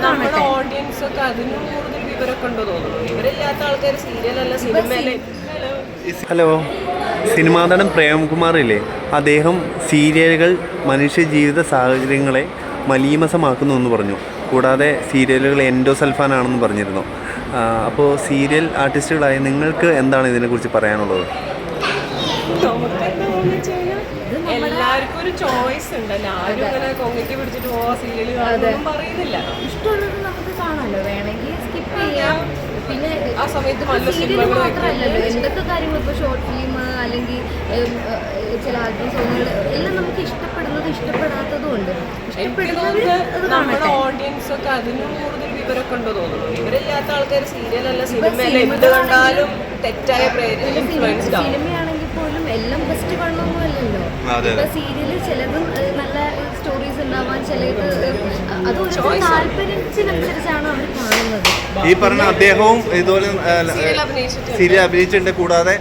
നമ്മുടെ ഓഡിയൻസ് ഒക്കെ അതിനും കൂടുതൽ വിവരമൊക്കെ ഉണ്ടോ തോന്നുന്നു. വിവരമില്ലാത്ത ആൾക്കാർ സീരിയലല്ല സിനിമയിലെ. ഹലോ, സിനിമാ നടൻ പ്രേംകുമാറില്ലേ, അദ്ദേഹം സീരിയലുകൾ മനുഷ്യ ജീവിത സാഹചര്യങ്ങളെ മലീമസമാക്കുന്നു എന്ന് പറഞ്ഞു. കൂടാതെ സീരിയലുകൾ എൻഡോസൾഫാനാണെന്ന് പറഞ്ഞിരുന്നു. അപ്പോൾ സീരിയൽ ആർട്ടിസ്റ്റുകളായ നിങ്ങൾക്ക് എന്താണ് ഇതിനെക്കുറിച്ച് പറയാനുള്ളത്? എല്ലാവർക്കും ഒരു ചോയ്സ് ഉണ്ടല്ലോ. ആരും ഇങ്ങനെ കൊങ്ങയ്ക്ക് പിടിച്ചിട്ട് സീരിയൽ കാണുന്നൊന്നും പറയുന്നില്ല. ഇഷ്ടമുള്ളത് നമുക്ക് കാണാമല്ലോ, വേണമെങ്കിൽ സ്കിപ്പ് ചെയ്യാം. പിന്നെ ആ സമയത്ത് സീരിയൽ മാത്രമല്ലല്ലോ, എന്തൊക്കെ കാര്യങ്ങൾ ഇപ്പോൾ ഷോർട്ട് ഫിലിം അല്ലെങ്കിൽ ചില ആൽബം സോങ്ങുകൾ എല്ലാം നമുക്ക് ഇഷ്ടപ്പെടുന്നത് ഇഷ്ടപ്പെടാത്തതും ഉണ്ട്. നമ്മുടെ ഓഡിയൻസ് ഒക്കെ അതിനും കൂടുതൽ വിവരമൊക്കെ ഉണ്ടോ തോന്നുന്നു. വിവരമില്ലാത്ത ആൾക്കാർ സീരിയലല്ല സിനിമയിലെ എന്ത് കണ്ടാലും തെറ്റായ ഇൻഫ്ലുവൻസ്ഡ് ആവും. സിനിമയാണെങ്കിൽ പോലും എല്ലാം ബെസ്റ്റ് കാണണമെന്നും അല്ലല്ലോ. ഇപ്പൊ സീരിയല് ചിലതും നല്ല സ്റ്റോറീസ് ഉണ്ടാവാൻ, ചിലത് അത് താല്പര്യത്തിനനുസരിച്ചാണ് അവർ കാണുന്നത്. ഈ പറഞ്ഞ അദ്ദേഹവും ഇതുപോലെ സീരിയൽ അഭിനയിച്ചിട്ടുണ്ട്. കൂടാതെ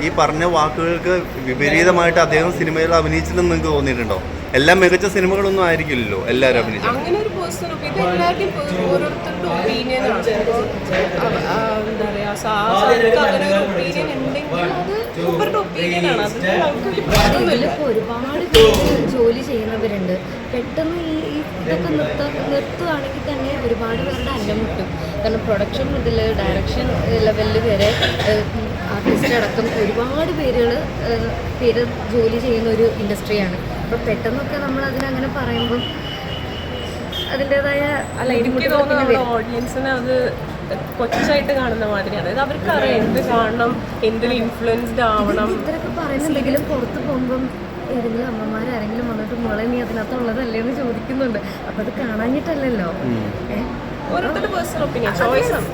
ഈ പറഞ്ഞ വാക്കുകൾക്ക് വിപരീതമായിട്ട് അദ്ദേഹം സിനിമയിൽ അഭിനയിച്ചില്ലെന്ന് നിങ്ങൾക്ക് തോന്നിയിട്ടുണ്ടോ? എല്ലാം മികച്ച സിനിമകളൊന്നും ആയിരിക്കില്ലല്ലോ എല്ലാവരും അഭിനയിച്ചത്. അങ്ങനെ ഒരു പേഴ്സൺ ഇത് എല്ലാവരുടെയും ഓരോരുത്തരുടെ ഒപ്പീനിയൻ ആണ്. എന്താ പറയാ, അങ്ങനെ ഒരു ഒപ്പീനിയൻ ഉണ്ടെങ്കിൽ അത് സൂപ്പറുടെ ഒപ്പീനിയൻ ആണ്. ഇതിലിപ്പോൾ ഒരുപാട് പേര് ജോലി ചെയ്യുന്നവരുണ്ട്. പെട്ടെന്ന് ഈ ഇതൊക്കെ നിർത്തുകയാണെങ്കിൽ തന്നെ ഒരുപാട് പേരുടെ അന്നം മുട്ടും. കാരണം പ്രൊഡക്ഷൻ മുതൽ ഡയറക്ഷൻ ലെവലിൽ വരെ ആർട്ടിസ്റ്റ് അടക്കം ഒരുപാട് പേര് ജോലി ചെയ്യുന്ന ഒരു ഇൻഡസ്ട്രിയാണ്. അപ്പോൾ പെട്ടെന്നൊക്കെ നമ്മൾ അതിനങ്ങനെ പറയുമ്പം അതിൻ്റെതായ എനിക്ക് തോന്നുന്നു നമ്മുടെ ഓഡിയൻസിന് അത് കൊച്ചായിട്ട് കാണുന്ന മാതിരി. അതായത് അവർക്ക് അറിയാം എന്ത് കാണണം, എന്തിൽ ഇൻഫ്ലുവൻസ്ഡ് ആവണം. ഇത്രയൊക്കെ പറയുന്നുണ്ടെങ്കിലും പുറത്ത് പോകുമ്പം ഏതെങ്കിലും അമ്മമാരാരെങ്കിലും വന്നിട്ട് മോളെ നീ അതിനകത്തുള്ളതല്ലേ എന്ന് ചോദിക്കുന്നുണ്ട്. അപ്പം അത് കാണാഞ്ഞിട്ടല്ലല്ലോ. ഓരോരുത്തരുടെ പേഴ്സണൽ ഒപ്പീനിയൻ, ചോയ്സ് ആണ്.